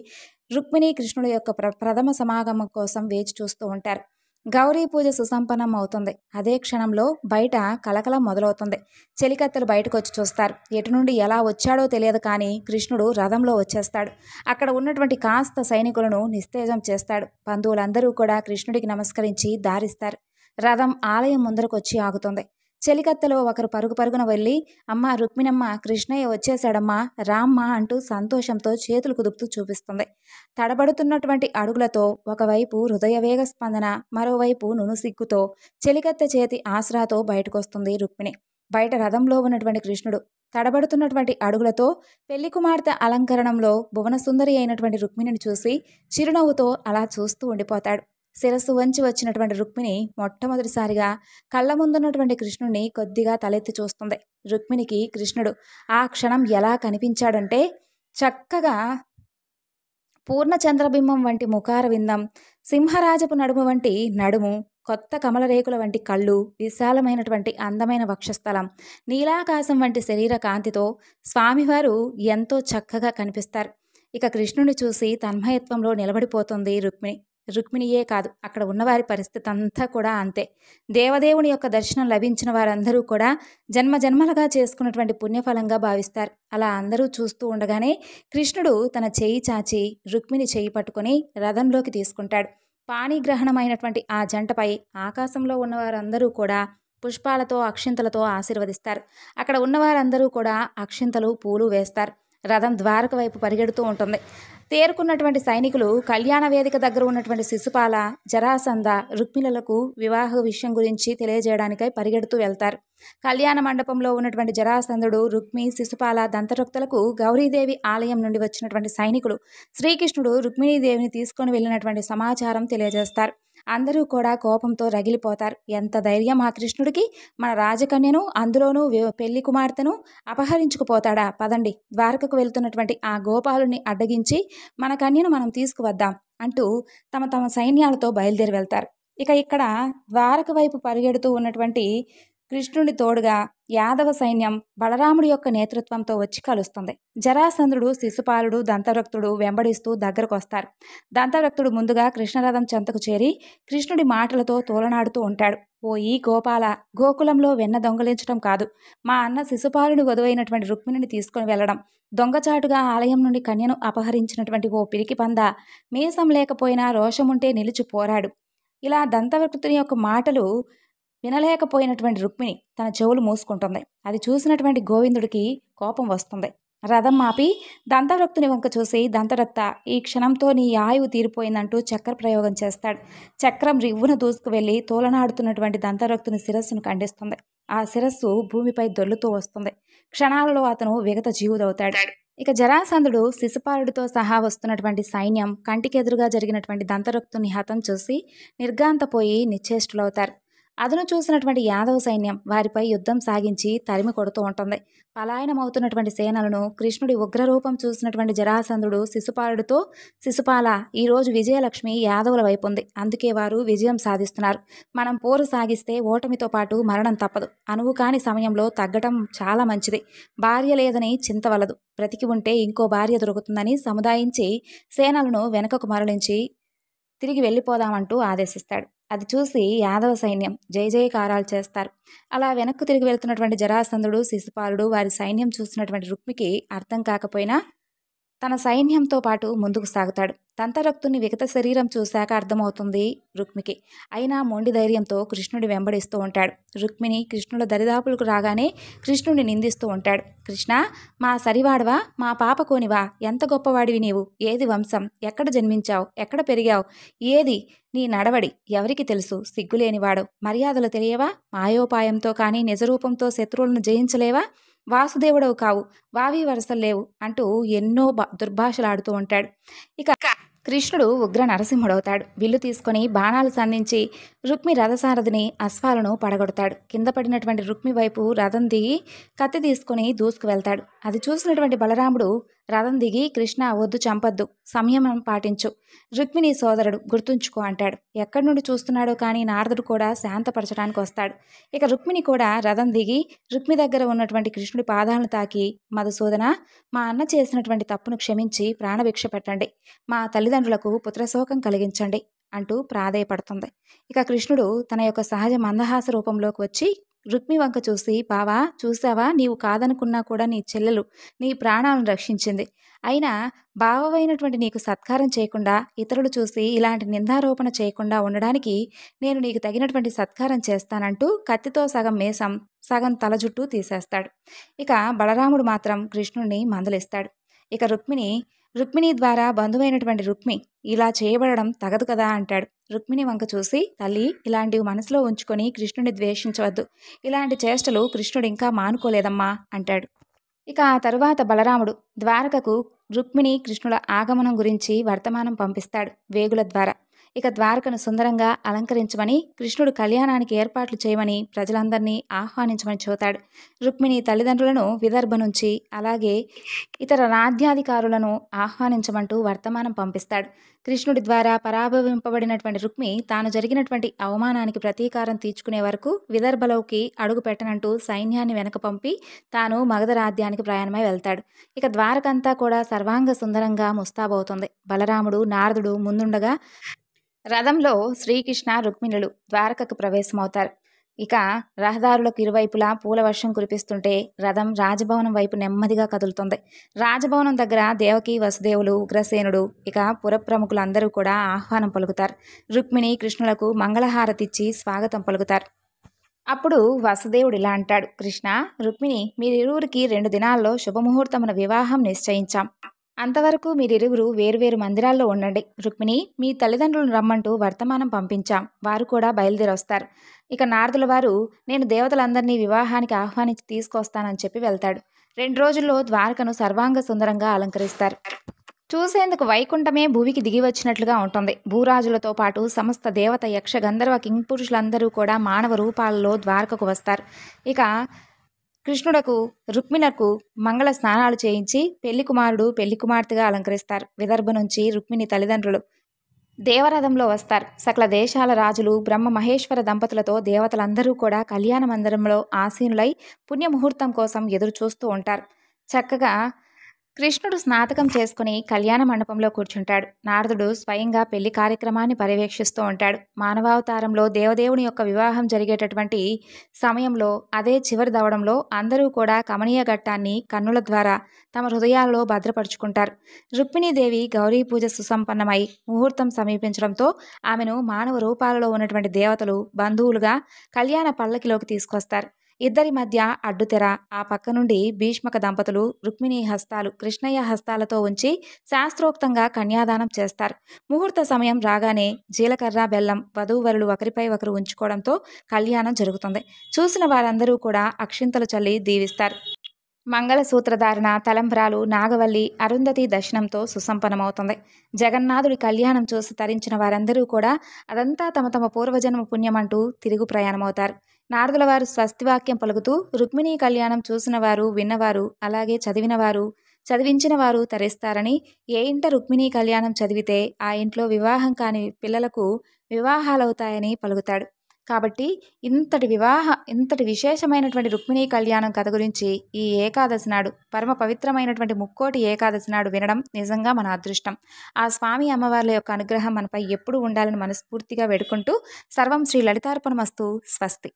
రుక్మిణి కృష్ణుల యొక్క ప్రథమ సమాగమం కోసం వేచి చూస్తూ ఉంటారు. గౌరీ పూజ సుసంపన్నం అవుతుంది. అదే క్షణంలో బయట కలకలం మొదలవుతుంది. చెలికత్తెలు బయటకు వచ్చి చూస్తారు. ఎటు నుండి ఎలా వచ్చాడో తెలియదు కానీ కృష్ణుడు రథంలో వచ్చేస్తాడు. అక్కడ ఉన్నటువంటి కాస్త సైనికులను నిస్తేజం చేస్తాడు. బంధువులందరూ కూడా కృష్ణుడికి నమస్కరించి దారిస్తారు. రథం ఆలయం ముందరకు వచ్చి ఆగుతుంది. చెలికత్తెలో ఒకరు పరుగు పరుగున వెళ్ళి, అమ్మ రుక్మిణమ్మ, కృష్ణయ్య వచ్చేశాడమ్మా, రామ్మా అంటూ సంతోషంతో చేతులు కుదుపుతూ చూపిస్తుంది. తడబడుతున్నటువంటి అడుగులతో ఒకవైపు హృదయవేగ స్పందన, మరోవైపు నునుసిగ్గుతో చెలికత్తె చేతి ఆసరాతో బయటకొస్తుంది రుక్మిణి. బయట రథంలో ఉన్నటువంటి కృష్ణుడు తడబడుతున్నటువంటి అడుగులతో పెళ్లి కుమార్తె అలంకరణంలో భువనసుందరి అయినటువంటి రుక్మిణిని చూసి చిరునవ్వుతో అలా చూస్తూ ఉండిపోతాడు. శిరస్సు వంచి వచ్చినటువంటి రుక్మిణి మొట్టమొదటిసారిగా కళ్ళ ముందున్నటువంటి కృష్ణుడిని కొద్దిగా తలెత్తి చూస్తుంది. రుక్మిణికి కృష్ణుడు ఆ క్షణం ఎలా కనిపించాడంటే చక్కగా పూర్ణ చంద్రబింబం వంటి ముఖార విందం, సింహరాజపు నడుము వంటి నడుము, కొత్త కమలరేకుల వంటి కళ్ళు, విశాలమైనటువంటి అందమైన వక్షస్థలం, నీలాకాశం వంటి శరీర కాంతితో స్వామివారు ఎంతో చక్కగా కనిపిస్తారు. ఇక కృష్ణుని చూసి తన్మయత్వంలో నిలబడిపోతుంది రుక్మిణి. రుక్మిణియే కాదు, అక్కడ ఉన్నవారి పరిస్థితి అంతా కూడా అంతే. దేవదేవుని యొక్క దర్శనం లభించిన వారందరూ కూడా జన్మజన్మలుగా చేసుకున్నటువంటి పుణ్యఫలంగా భావిస్తారు. అలా అందరూ చూస్తూ ఉండగానే కృష్ణుడు తన చేయి చాచి రుక్మిణి చేయి పట్టుకొని రథంలోకి తీసుకుంటాడు. పాణిగ్రహణమైనటువంటి ఆ జంటపై ఆకాశంలో ఉన్నవారందరూ కూడా పుష్పాలతో, అక్షింతలతో ఆశీర్వదిస్తారు. అక్కడ ఉన్నవారందరూ కూడా అక్షింతలు, పూలు వేస్తారు. రథం ద్వారక వైపు పరిగెడుతూ ఉంటుంది. తేరుకున్నటువంటి సైనికులు కళ్యాణ వేదిక దగ్గర ఉన్నటువంటి శిశుపాల, జరాసంధ, రుక్మిణులకు వివాహ విషయం గురించి తెలియజేయడానికై పరిగెడుతూ వెళ్తారు. కళ్యాణ మండపంలో ఉన్నటువంటి జరాసంధుడు, రుక్మి, శిశుపాల దంతరక్తులకు గౌరీదేవి ఆలయం నుండి వచ్చినటువంటి సైనికులు శ్రీకృష్ణుడు రుక్మిణీదేవిని తీసుకొని వెళ్ళినటువంటి సమాచారం తెలియజేస్తారు. అందరూ కూడా కోపంతో రగిలిపోతారు. ఎంత ధైర్యం ఆ కృష్ణుడికి! మన రాజకన్యను, అందులోనూ పెళ్లి కుమార్తెను అపహరించుకుపోతాడా? పదండి, ద్వారకకు వెళ్తున్నటువంటి ఆ గోపాలుని అడ్డగించి మన కన్యను మనం తీసుకువద్దాం అంటూ తమ తమ సైన్యాలతో బయలుదేరి వెళ్తారు. ఇక్కడ ద్వారక వైపు పరిగెడుతూ ఉన్నటువంటి కృష్ణుడి తోడుగా యాదవ సైన్యం బలరాముడి యొక్క నేతృత్వంతో వచ్చి కలుస్తుంది. జరాసంధుడు, శిశుపాలుడు, దంతరక్తుడు వెంబడిస్తూ దగ్గరకు వస్తారు. దంతరక్తుడు ముందుగా కృష్ణరథం చెంతకు చేరి కృష్ణుడి మాటలతో తోలనాడుతూ ఉంటాడు. ఓ ఈ గోపాల, గోకులంలో వెన్న దొంగలించడం కాదు, మా అన్న శిశుపాలుని వధువైనటువంటి రుక్మిణిని తీసుకుని వెళ్ళడం, దొంగచాటుగా ఆలయం నుండి కన్యను అపహరించినటువంటి ఓ పిరికి పంద, మీసం లేకపోయినా రోషముంటే నిలిచి పోరాడు. ఇలా దంతవక్తుని యొక్క మాటలు వినలేకపోయినటువంటి రుక్మిణి తన చెవులు మూసుకుంటుంది. అది చూసినటువంటి గోవిందుడికి కోపం వస్తుంది. రథం ఆపి దంతరక్తుని వంక చూసి, దంతరక్త, ఈ క్షణంతో నీ ఆయువు తీరిపోయిందంటూ చక్ర ప్రయోగం చేస్తాడు. చక్రం రివ్వున దూసుకువెళ్ళి తోలనాడుతున్నటువంటి దంతరక్తుని శిరస్సును ఖండిస్తుంది. ఆ శిరస్సు భూమిపై దొర్లుతూ వస్తుంది. క్షణాలలో అతను విగత జీవుడవుతాడు. జరాసంధుడు, శిశుపాలుడితో సహా వస్తున్నటువంటి సైన్యం కంటికెదురుగా జరిగినటువంటి దంతరక్తుని హతం చూసి నిర్ఘాంతపోయి నిశ్చేష్టులవుతారు. అదును చూసినటువంటి యాదవ సైన్యం వారిపై యుద్ధం సాగించి తరిమి కొడుతూ ఉంటుంది. పలాయనమవుతున్నటువంటి సేనలను కృష్ణుడి ఉగ్రరూపం చూసినటువంటి జరాసంధుడు శిశుపాలుడితో, శిశుపాల, ఈరోజు విజయలక్ష్మి యాదవుల వైపు ఉంది, అందుకే వారు విజయం సాధిస్తున్నారు. మనం పోరు సాగిస్తే ఓటమితో పాటు మరణం తప్పదు. అనువు కాని సమయంలో తగ్గటం చాలా మంచిది. భార్య లేదని చింతవలదు, బ్రతికి ఉంటే ఇంకో భార్య దొరుకుతుందని సముదాయించి సేనలను వెనకకు మరలించి తిరిగి వెళ్ళిపోదామంటూ ఆదేశిస్తాడు. అది చూసి యాదవ సైన్యం జయ జయకారాలు చేస్తారు. అలా వెనక్కు తిరిగి వెళ్తున్నటువంటి జరాసంధుడు, శిశుపాలుడు, వారి సైన్యం చూసినటువంటి రుక్మికి అర్థం కాకపోయినా తన సైన్యంతో పాటు ముందుకు సాగుతాడు. దంతరక్తుని విగత శరీరం చూశాక అర్థమవుతుంది రుక్మికి. అయినా మొండి ధైర్యంతో కృష్ణుడి వెంబడిస్తూ ఉంటాడు. రుక్మిణి కృష్ణుల దరిదాపులకు రాగానే కృష్ణుడిని నిందిస్తూ ఉంటాడు. కృష్ణ, మా సరివాడవా, మా పాప కోనివా, ఎంత గొప్పవాడివి నీవు, ఏది వంశం, ఎక్కడ జన్మించావు, ఎక్కడ పెరిగావు, ఏది నీ నడవడి, ఎవరికి తెలుసు, సిగ్గులేనివాడు, మర్యాదలు తెలియవా, మాయోపాయంతో కానీ నిజరూపంతో శత్రువులను జయించలేవా, వాసుదేవుడవు కావు, వావి వరసలు లేవు అంటూ ఎన్నో దుర్భాషలాడుతూ ఉంటాడు. ఇక కృష్ణుడు ఉగ్ర నరసింహుడవుతాడు. విల్లు తీసుకొని బాణాలు సంధించి రుక్మి రథసారథిని అశ్వాలను పడగొడతాడు. కింద పడినటువంటి రుక్మి వైపు రథం దిగి కత్తి తీసుకొని దూసుకు వెళ్తాడు. అది చూసినటువంటి బలరాముడు రథం దిగి, కృష్ణ వద్దు, చంపద్దు, సంయమనం పాటించు, రుక్మిణి సోదరుడు, గుర్తుంచుకో అంటాడు. ఎక్కడి నుండి చూస్తున్నాడో కానీ నారదుడు కూడా శాంతపరచడానికి వస్తాడు. ఇక రుక్మిణి కూడా రథం దిగి రుక్మి దగ్గర ఉన్నటువంటి కృష్ణుడి పాదాలను తాకి, మధుసూదన, మా అన్న చేసినటువంటి తప్పును క్షమించి ప్రాణభిక్ష పెట్టండి, మా తల్లిదండ్రులకు పుత్రశోకం కలిగించండి అంటూ ప్రాధేయపడుతుంది. ఇక కృష్ణుడు తన యొక్క సహజ మందహాస రూపంలోకి వచ్చి రుక్మి వంక చూసి, బావా చూసావా, నీవు కాదనుకున్నా కూడా నీ చెల్లెలు నీ ప్రాణాలను రక్షించింది. అయినా బావవైనటువంటి నీకు సత్కారం చేయకుండా, ఇతరులు చూసి ఇలాంటి నిందారోపణ చేయకుండా ఉండడానికి నేను నీకు తగినటువంటి సత్కారం చేస్తానంటూ కత్తితో సగం మేసం సగం తల జుట్టు తీసేస్తాడు. ఇక బలరాముడు మాత్రం కృష్ణుడిని మందలిస్తాడు. ఇక రుక్మిణి ద్వారా బంధువైనటువంటి రుక్మి ఇలా చేయబడడం తగదు కదా అంటాడు. రుక్మిణి వంక చూసి, తల్లి, ఇలాంటివి మనసులో ఉంచుకొని కృష్ణుడిని ద్వేషించవద్దు, ఇలాంటి చేష్టలు కృష్ణుడు ఇంకా మానుకోలేదమ్మా అంటాడు. ఇక ఆ తరువాత బలరాముడు ద్వారకకు రుక్మిణి కృష్ణుల ఆగమనం గురించి వర్తమానం పంపిస్తాడు వేగుల ద్వారా. ఇక ద్వారకను సుందరంగా అలంకరించమని, కృష్ణుడు కళ్యాణానికి ఏర్పాట్లు చేయమని ప్రజలందరినీ ఆహ్వానించమని చెబుతాడు. రుక్మిణి తల్లిదండ్రులను విదర్భ నుంచి, అలాగే ఇతర రాజ్యాధికారులను ఆహ్వానించమంటూ వర్తమానం పంపిస్తాడు. కృష్ణుడి ద్వారా పరాభవింపబడినటువంటి రుక్మి తాను జరిగినటువంటి అవమానానికి ప్రతీకారం తీర్చుకునే వరకు విదర్భలోకి అడుగు పెట్టనంటూ సైన్యాన్ని వెనక పంపి తాను మగధ రాజ్యానికి ప్రయాణమై వెళ్తాడు. ఇక ద్వారకంతా కూడా సర్వాంగ సుందరంగా ముస్తాబవుతుంది. బలరాముడు, నారదుడు ముందుండగా రథంలో శ్రీకృష్ణ రుక్మిణులు ద్వారకకు ప్రవేశమవుతారు. ఇక రహదారులకు ఇరువైపులా పూల వర్షం కురిపిస్తుంటే రథం రాజభవనం వైపు నెమ్మదిగా కదులుతుంది. రాజభవనం దగ్గర దేవకి, వసుదేవులు, ఉగ్రసేనుడు, ఇక పురప్రముఖులందరూ కూడా ఆహ్వానం పలుకుతారు. రుక్మిణి కృష్ణులకు మంగళహారతిచ్చి స్వాగతం పలుకుతారు. అప్పుడు వసుదేవుడు ఇలా అంటాడు, కృష్ణ, రుక్మిణి, మీరిరువురికి 2 దినాల్లో శుభముహూర్తమున వివాహం నిశ్చయించాం. అంతవరకు మీరిరువురు వేరువేరు మందిరాల్లో ఉండండి. రుక్మిణి, మీ తల్లిదండ్రులను రమ్మంటూ వర్తమానం పంపించాం, వారు కూడా బయలుదేరొస్తారు. ఇక నారదుల వారు, నేను దేవతలందరినీ వివాహానికి ఆహ్వానించి తీసుకొస్తానని చెప్పి వెళ్తాడు. 2 రోజుల్లో ద్వారకను సర్వాంగ సుందరంగా అలంకరిస్తారు. చూసేందుకు వైకుంఠమే భూమికి దిగి వచ్చినట్లుగా ఉంటుంది. భూరాజులతో పాటు సమస్త దేవత, యక్ష, గంధర్వ, కింపురుషులందరూ కూడా మానవ రూపాలలో ద్వారకకు వస్తారు. ఇక కృష్ణుడకు, రుక్మిణకు మంగళ స్నానాలు చేయించి పెళ్లి కుమారుడు, పెళ్లి కుమార్తెగా అలంకరిస్తారు. విదర్భ నుంచి రుక్మిణి తల్లిదండ్రులు దేవరథంలో వస్తారు. సకల దేశాల రాజులు, బ్రహ్మ మహేశ్వర దంపతులతో దేవతలందరూ కూడా కళ్యాణ మందిరంలో ఆసీనులై పుణ్యముహూర్తం కోసం ఎదురు చూస్తూ ఉంటారు. చక్కగా కృష్ణుడు స్నాతకం చేసుకుని కళ్యాణ మండపంలో కూర్చుంటాడు. నారదుడు స్వయంగా పెళ్లి కార్యక్రమాన్ని పర్యవేక్షిస్తూ ఉంటాడు. మానవావతారంలో దేవదేవుని యొక్క వివాహం జరిగేటటువంటి సమయంలో, అదే చివరి దవడంలో అందరూ కూడా కమనీయ ఘట్టాన్ని కన్నుల ద్వారా తమ హృదయాల్లో భద్రపరుచుకుంటారు. రుక్మిణీదేవి గౌరీ పూజ సుసంపన్నమై ముహూర్తం సమీపించడంతో ఆమెను మానవ రూపాలలో ఉన్నటువంటి దేవతలు బంధువులుగా కళ్యాణ పల్లకిలోకి తీసుకొస్తారు. ఇద్దరి మధ్య అడ్డుతెర, ఆ పక్క నుండి భీష్మక దంపతులు రుక్మిణి హస్తాలు కృష్ణయ్య హస్తాలతో ఉంచి శాస్త్రోక్తంగా కన్యాదానం చేస్తారు. ముహూర్త సమయం రాగానే జీలకర్ర, బెల్లం వధూవరులు ఒకరిపై ఒకరు ఉంచుకోవడంతో కళ్యాణం జరుగుతుంది. చూసిన వారందరూ కూడా అక్షింతలు చల్లి దీవిస్తారు. మంగళసూత్రధారణ, తలంబ్రాలు, నాగవల్లి, అరుంధతి దర్శనంతో సుసంపన్నమవుతుంది. జగన్నాథుడి కళ్యాణం చూసి తరించిన వారందరూ కూడా అదంతా తమ తమ పూర్వజన్మ పుణ్యమంటూ తిరుగు ప్రయాణమవుతారు. నారదుల వారు స్వస్తివాక్యం పలుకుతూ, రుక్మిణీ కళ్యాణం చూసిన వారు, విన్నవారు, అలాగే చదివినవారు, చదివించిన వారు తరిస్తారని, ఏ ఇంట రుక్మిణీ కళ్యాణం చదివితే ఆ ఇంట్లో వివాహం కాని పిల్లలకు వివాహాలవుతాయని పలుకుతాడు. కాబట్టి ఇంతటి విశేషమైనటువంటి రుక్మిణీ కళ్యాణం కథ గురించి ఈ ఏకాదశి నాడు, పరమ పవిత్రమైనటువంటి ముక్కోటి ఏకాదశి నాడు వినడం నిజంగా మన అదృష్టం. ఆ స్వామి అమ్మవార్ల యొక్క అనుగ్రహం మనపై ఎప్పుడూ ఉండాలని మనస్ఫూర్తిగా వేడుకుంటూ, సర్వం శ్రీ లలితార్పణమస్తు. స్వస్తి.